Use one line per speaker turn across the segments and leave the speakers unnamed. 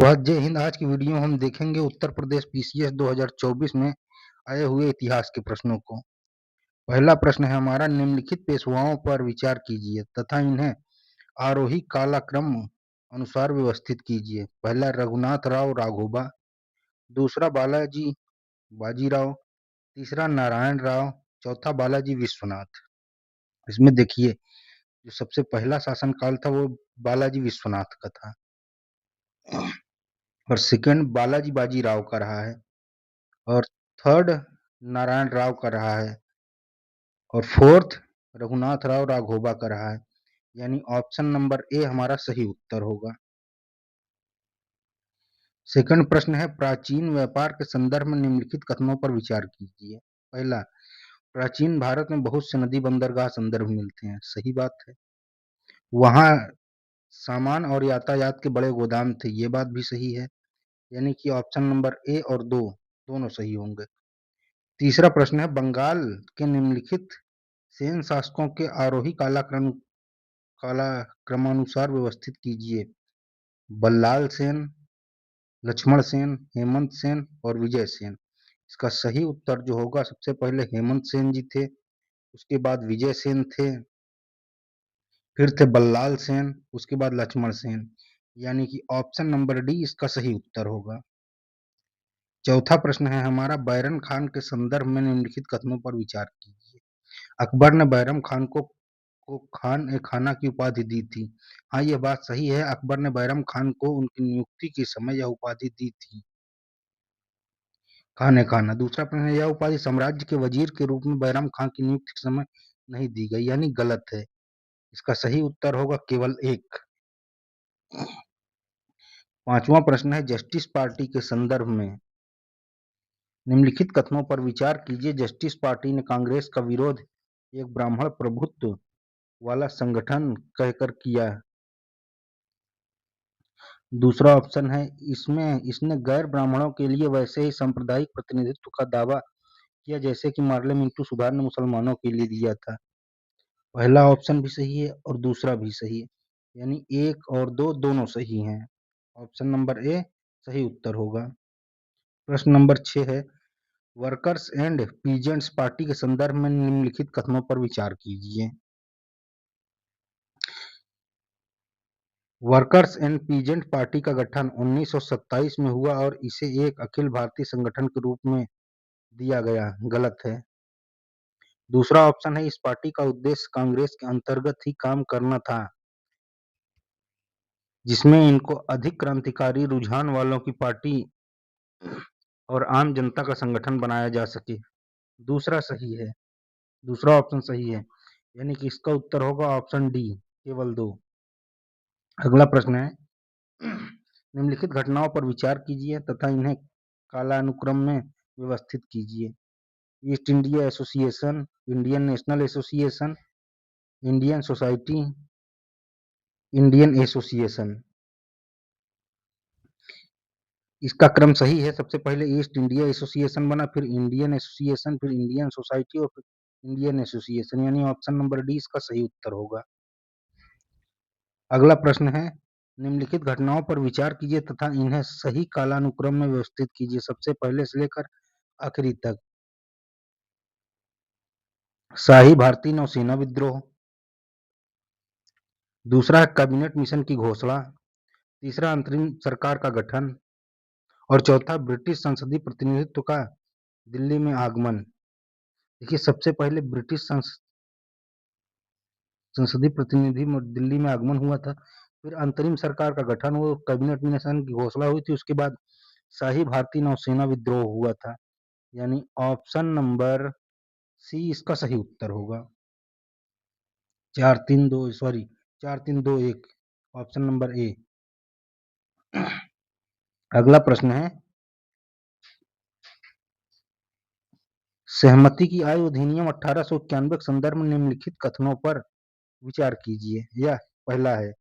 बहुत जय हिंद। आज की वीडियो में हम देखेंगे उत्तर प्रदेश पीसीएस 2024 में आए हुए इतिहास के प्रश्नों को। पहला प्रश्न है हमारा, निम्नलिखित पेशवाओं पर विचार कीजिए तथा इन्हें आरोही कालक्रम अनुसार व्यवस्थित कीजिए। पहला रघुनाथ राव राघोबा, दूसरा बालाजी बाजीराव, तीसरा नारायण राव, चौथा बालाजी विश्वनाथ। इसमें देखिए, जो सबसे पहला शासनकाल था वो बालाजी विश्वनाथ का था और सेकंड बालाजी बाजीराव का रहा है और थर्ड नारायण राव का रहा है और फोर्थ रघुनाथ राव राघोबा का रहा है। यानी ऑप्शन नंबर ए हमारा सही उत्तर होगा। सेकंड प्रश्न है, प्राचीन व्यापार के संदर्भ में निम्नलिखित कथनों पर विचार कीजिए। पहला, प्राचीन भारत में बहुत से नदी बंदरगाह संदर्भ मिलते हैं। सही बात है। वहां सामान और यातायात के बड़े गोदाम थे। ये बात भी सही है। यानी कि ऑप्शन नंबर ए और दो दोनों सही होंगे। तीसरा प्रश्न है, बंगाल के निम्नलिखित सेन शासकों के आरोही कालक्रमानुसार व्यवस्थित कीजिए। बल्लाल सेन, लक्ष्मण सेन, हेमंत सेन और विजय सेन। इसका सही उत्तर जो होगा, सबसे पहले हेमंत सेन जी थे, उसके बाद विजय सेन थे, फिर थे बल्लाल सेन, उसके बाद लक्ष्मण सेन। यानी कि ऑप्शन नंबर डी इसका सही उत्तर होगा। चौथा प्रश्न है हमारा, बैरम खान के संदर्भ में निम्नलिखित कथनों पर विचार कीजिए। अकबर ने बैरम खान को खान ए खाना की उपाधि दी थी। हाँ, यह बात सही है। अकबर ने बैरम खान को उनकी नियुक्ति के समय यह उपाधि दी थी, खान ए खाना। दूसरा प्रश्न है, यह उपाधि साम्राज्य के वजीर के रूप में बैरम खान की नियुक्ति के समय नहीं दी गई, यानी गलत है। इसका सही उत्तर होगा केवल एक। पांचवा प्रश्न है, जस्टिस पार्टी के संदर्भ में निम्नलिखित कथनों पर विचार कीजिए। जस्टिस पार्टी ने कांग्रेस का विरोध एक ब्राह्मण प्रभुत्व वाला संगठन कहकर किया। दूसरा ऑप्शन है, इसने गैर ब्राह्मणों के लिए वैसे ही सांप्रदायिक प्रतिनिधित्व का दावा किया जैसे कि मार्ले मिंटू सुधार ने मुसलमानों के लिए दिया था। पहला ऑप्शन भी सही है और दूसरा भी सही है। यानी एक और दो दोनों सही हैं। ऑप्शन नंबर ए सही उत्तर होगा। प्रश्न नंबर 6 है, वर्कर्स एंड पीजेंट्स पार्टी के संदर्भ में निम्नलिखित कथनों पर विचार कीजिए। वर्कर्स एंड पीजेंट पार्टी का गठन 1927 में हुआ और इसे एक अखिल भारतीय संगठन के रूप में दिया गया। गलत है। दूसरा ऑप्शन है, इस पार्टी का उद्देश्य कांग्रेस के अंतर्गत ही काम करना था, जिसमें इनको अधिक क्रांतिकारी रुझान वालों की पार्टी और आम जनता का संगठन बनाया जा सके। दूसरा सही है। दूसरा ऑप्शन सही है। यानी कि इसका उत्तर होगा ऑप्शन डी, केवल दो। अगला प्रश्न है, निम्नलिखित घटनाओं पर विचार कीजिए तथा इन्हें कालानुक्रम में व्यवस्थित कीजिए। East India association, Indian national association, Indian society, Indian association. इसका क्रम सही है। सबसे पहले ईस्ट इंडिया एसोसिएशन बना, फिर इंडियन एसोसिएशन, फिर इंडियन सोसाइटी और फिर इंडियन एसोसिएशन। यानी ऑप्शन नंबर डी इसका सही उत्तर होगा। अगला प्रश्न है, निम्नलिखित घटनाओं पर विचार कीजिए तथा इन्हें सही कालानुक्रम में व्यवस्थित कीजिए, सबसे पहले से लेकर आखिरी तक। शाही भारतीय नौसेना विद्रोह, दूसरा कैबिनेट मिशन की घोषणा, तीसरा अंतरिम सरकार का गठन और चौथा ब्रिटिश संसदीय प्रतिनिधित्व का दिल्ली में आगमन। देखिए, सबसे पहले ब्रिटिश संसदीय प्रतिनिधि दिल्ली में आगमन हुआ था, फिर अंतरिम सरकार का गठन, वो कैबिनेट मिशन की घोषणा हुई थी, उसके बाद शाही भारतीय नौसेना विद्रोह हुआ था। यानी ऑप्शन नंबर सी इसका सही उत्तर होगा। 4-3-2 ऑप्शन नंबर ए। अगला प्रश्न है, सहमति की आयु अधिनियम 1891 के संदर्भ में निम्नलिखित कथनों पर विचार कीजिए। यह पहला है,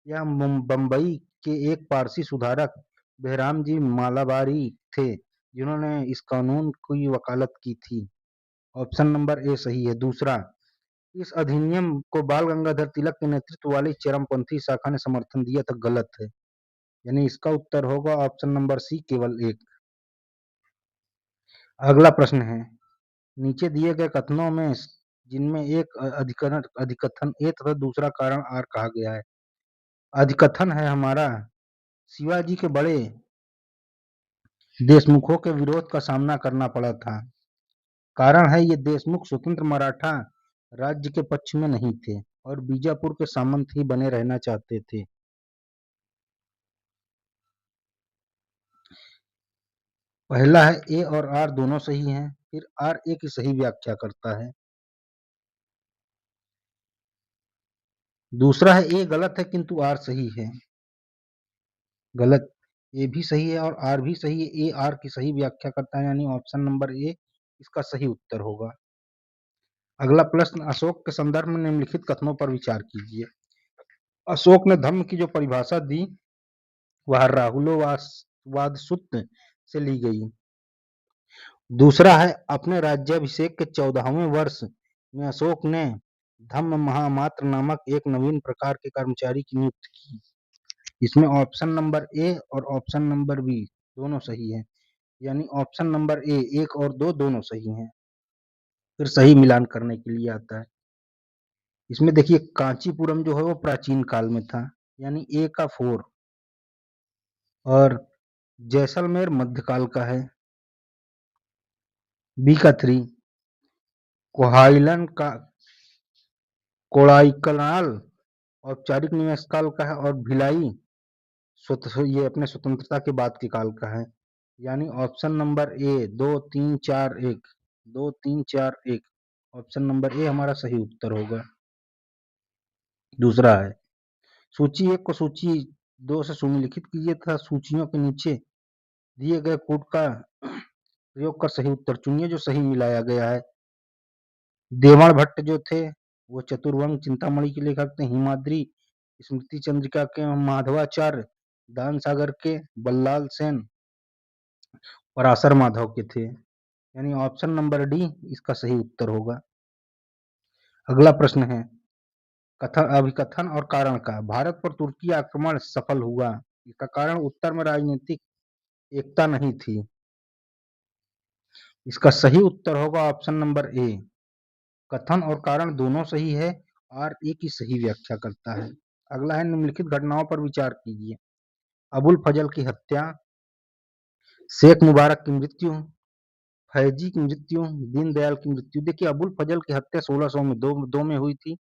यह बंबई के एक पारसी सुधारक बेहराम जी मालाबारी थे जिन्होंने इस कानून की वकालत की थी। ऑप्शन नंबर ए सही है। दूसरा, इस अधिनियम को बाल गंगाधर तिलक के नेतृत्व वाली चरमपंथी शाखा ने समर्थन दिया था। गलत है। यानी इसका उत्तर होगा ऑप्शन नंबर सी, केवल एक। अगला प्रश्न है, नीचे दिए गए कथनों में जिनमें एक अधिकथन ए तथा दूसरा कारण आर कहा गया है। अधिकथन है हमारा, शिवाजी के बड़े देशमुखों के विरोध का सामना करना पड़ा था। कारण है, ये देशमुख स्वतंत्र मराठा राज्य के पक्ष में नहीं थे और बीजापुर के सामंत ही बने रहना चाहते थे। पहला है ए और आर दोनों सही हैं, फिर आर ए की सही व्याख्या करता है। दूसरा है ए गलत है किंतु आर सही है। गलत, ए भी सही है और आर भी सही है, ए आर की सही व्याख्या करता है, यानी ऑप्शन नंबर ए इसका सही उत्तर होगा। अगला प्रश्न, अशोक के संदर्भ में निम्नलिखित कथनों पर विचार कीजिए। अशोक ने धर्म की जो परिभाषा दी वह राहुलोवाद सूत्र से ली गई। दूसरा है, अपने राज्याभिषेक के 14वें वर्ष में अशोक ने धम्म महामात्र नामक एक नवीन प्रकार के कर्मचारी की नियुक्ति की। इसमें ऑप्शन नंबर ए और ऑप्शन नंबर बी दोनों सही है, यानी ऑप्शन नंबर ए 1 और 2 दोनों सही हैं। फिर सही मिलान करने के लिए आता है। इसमें देखिए, कांचीपुरम जो है वो प्राचीन काल में था, यानी ए का 4, और जैसलमेर मध्यकाल का है, बी का 3, कोहाइलन का कोड़ाईकनाल औपचारिक निवेश काल का है, और भिलाई ये अपने स्वतंत्रता के बाद के काल का है, यानी option number A 2 3 4 1, 2 3 4 1, option number A हमारा सही उत्तर होगा। दूसरा है, सूची 1 को सूची 2 से सुमेलित कीजिए तथा सूचियों के नीचे दिए गए कोड का प्रयोग कर सही उत्तर चुनिए जो सही मिलाया गया है। देवण भट्ट जो थे वो चतुर्वंग चिंतामणि के लेखक थे, हिमाद्री स्मृति चंद्रिका के माधवाचार्य, दान सागर के बल्लाल सेन, पराशर माधव के थे, यानी ऑप्शन नंबर डी इसका सही उत्तर होगा। अगला प्रश्न है, अभिकथन और कारण का, भारत पर तुर्की आक्रमण सफल हुआ, इसका कारण उत्तर में राजनीतिक एकता नहीं थी। इसका सही उत्तर होगा ऑप्शन नंबर ए। कथन और कारण दोनों सही है, आर ए की सही व्याख्या करता है। अगला है, निम्नलिखित घटनाओं पर विचार कीजिए। अबुल फजल की हत्या, शेख मुबारक की मृत्यु, फैजी की मृत्यु, दीनदयाल की मृत्यु। देखिए, अबुल फजल की हत्या 1600 में दो में हुई थी,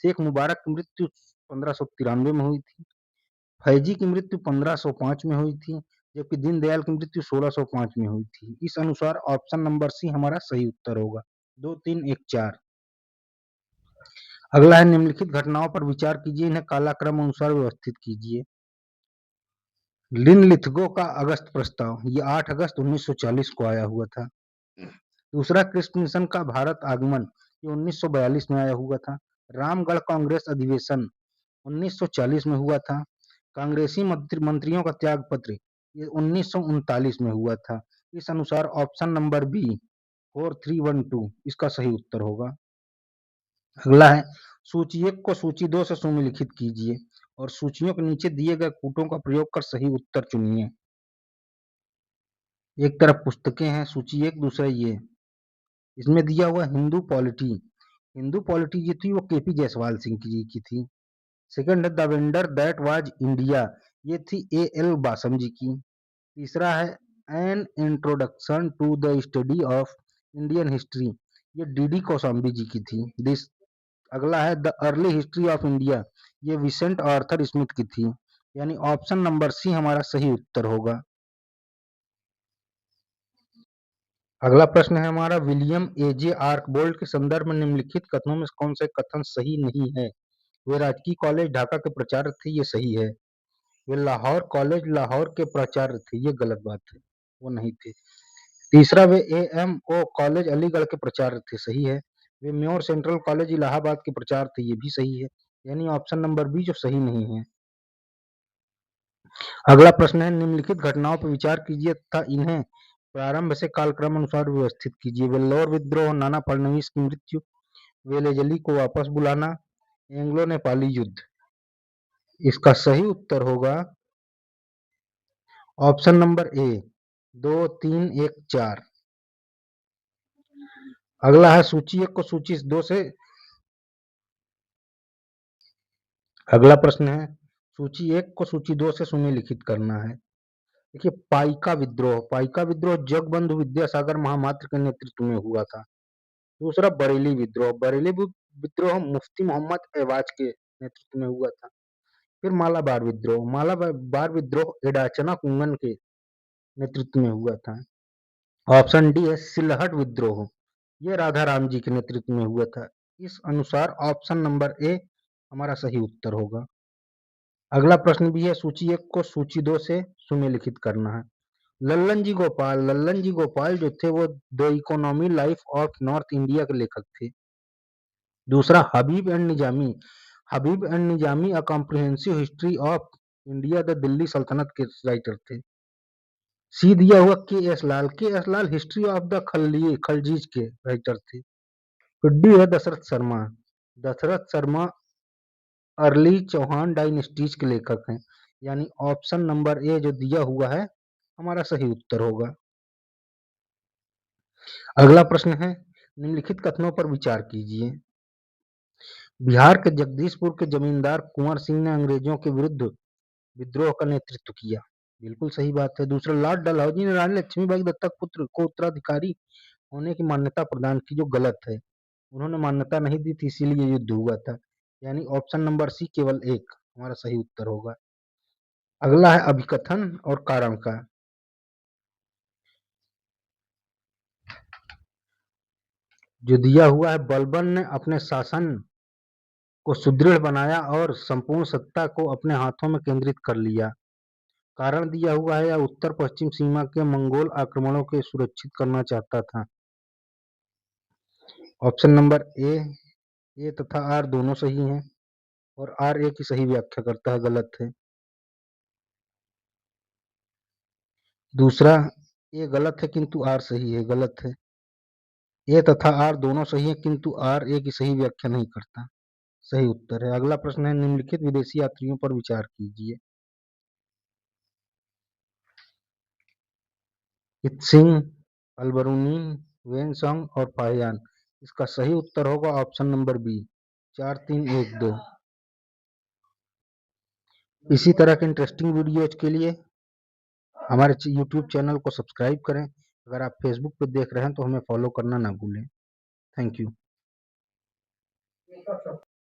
शेख मुबारक की मृत्यु 1593 में हुई थी, फैजी की मृत्यु 1505 में हुई थी, जबकि दीनदयाल की मृत्यु 1605 में हुई थी। इस अनुसार ऑप्शन नंबर सी हमारा सही उत्तर होगा, 2 3 1 4। अगला है, निम्नलिखित घटनाओं पर विचार कीजिए, इन्हें कालक्रम अनुसार व्यवस्थित कीजिए। लिनलिथगो का अगस्त प्रस्ताव, ये 8 अगस्त 1940 को आया हुआ था। दूसरा, क्रिस्ट मिशन का भारत आगमन, ये 1942 में आया हुआ था। रामगढ़ कांग्रेस अधिवेशन 1940 में हुआ था। कांग्रेसी मंत्रियों का त्याग पत्र, ये 1939 में हुआ था। इस अनुसार ऑप्शन नंबर बी 4312 इसका सही उत्तर होगा। अगला है, सूची 1 को सूची 2 से सुमेलित कीजिए और सूचियों के नीचे दिए गए कूटों का प्रयोग कर सही उत्तर चुनिए। एक तरफ पुस्तकें हैं, सूची 1, दूसरा ये। इसमें दिया हुआ हिंदू पॉलिटी, हिंदू पॉलिटी जो थी वो केपी जायसवाल सिंह जी की थी। सेकंड है, the wonder that was India, ये थी ए एल बासम जी की। तीसरा है, an introduction to the study of Indian history, ये डी डी कौशाम्बी जी की थी। अगला है, the early history of India, ये विसेंट आर्थर स्मिथ की थी, यानी ऑप्शन नंबर सी हमारा सही उत्तर होगा। अगला प्रश्न है हमारा, विलियम ए जे आर्कबोल्ट के संदर्भ में निम्नलिखित कथनों में कौन से कथन सही नहीं है। वे राजकीय कॉलेज ढाका के प्राचार्य थे, ये सही है। वे लाहौर कॉलेज लाहौर के प्राचार्य थे, ये गलत बात है, वो नहीं थे। तीसरा, वे एएमओ कॉलेज अलीगढ़ के प्राचार्य थे, सही है। वे म्योर सेंट्रल कॉलेज इलाहाबाद के प्राचार्य थे, ये भी सही है, यानी ऑप्शन नंबर बी जो सही नहीं है। अगला प्रश्न है, निम्नलिखित घटनाओं पर विचार कीजिए तथा इन्हें प्रारंभ से कालक्रम अनुसार व्यवस्थित कीजिए। वेल्लोर विद्रोह, नाना फडणवीस की मृत्यु, वेलेजली को वापस बुलाना, एंग्लो नेपाली युद्ध। इसका सही उत्तर होगा ऑप्शन नंबर ए 2, 3, 1, 4। अगला है सूची 1 को सूची 2 से, अगला प्रश्न है सूची 1 को सूची 2 से सुमेलिखित करना है। देखिए, पाइका विद्रोह जगबंधु विद्यासागर महामात्र के नेतृत्व में हुआ था। दूसरा बरेली विद्रोह मुफ्ती मोहम्मद ऐवाज के नेतृत्व में हुआ था। फिर मालाबार विद्रोह एडाचना कुंगन के नेतृत्व में हुआ था। ऑप्शन डी है सिलहट विद्रोह, ये राधा राम जी के नेतृत्व में हुआ था। इस अनुसार ऑप्शन नंबर ए हमारा सही उत्तर होगा। अगला प्रश्न भी है सूची 1 को सूची 2 से सुमेलिखित करना है। लल्लन जी गोपाल जो थे वो the economy life of North India के लेखक थे। दूसरा Habib and Nizami a comprehensive history of India the Delhi Sultanat के राइटर थे। सी दिया हुआ के S Lal history of the Khaljis के राइटर थे। फिर डी है दशरथ शर्मा अर्ली चौहान डायनेस्टीज के लेखक हैं। यानी ऑप्शन नंबर ए जो दिया हुआ है हमारा सही उत्तर होगा। अगला प्रश्न है निम्नलिखित कथनों पर विचार कीजिए। बिहार के जगदीशपुर के जमींदार कुंवर सिंह ने अंग्रेजों के विरुद्ध विद्रोह का नेतृत्व किया। बिल्कुल सही बात है। दूसरा, लॉर्ड डलहौजी ने रानी लक्ष्मीबाई दत्तक पुत्र को उत्तराधिकारी होने की मान्यता प्रदान की, जो गलत है। उन्होंने मान्यता नहीं दी थी, इसीलिए युद्ध हुआ था। यानी ऑप्शन नंबर सी केवल एक हमारा सही उत्तर होगा। अगला है अभिकथन और कारण का। जो दिया हुआ है, बलबन ने अपने शासन को सुदृढ़ बनाया और संपूर्ण सत्ता को अपने हाथों में केंद्रित कर लिया। कारण दिया हुआ है, या उत्तर पश्चिम सीमा के मंगोल आक्रमणों के सुरक्षित करना चाहता था। ऑप्शन नंबर ए तथा आर दोनों सही हैं और आर ए की सही व्याख्या करता है, गलत है। दूसरा, ए गलत है किंतु आर सही है, गलत है। ए तथा आर दोनों सही है किंतु आर ए की सही व्याख्या नहीं करता, सही उत्तर है। अगला प्रश्न है निम्नलिखित विदेशी यात्रियों पर विचार कीजिए। इत्सिंग, अलबरूनी, वेनसंग और फाहियान। इसका सही उत्तर होगा ऑप्शन नंबर बी 4312। इसी तरह के इंटरेस्टिंग वीडियोज के लिए हमारे यूट्यूब चैनल को सब्सक्राइब करें। अगर आप फेसबुक पर देख रहे हैं तो हमें फॉलो करना ना भूलें। Thank you.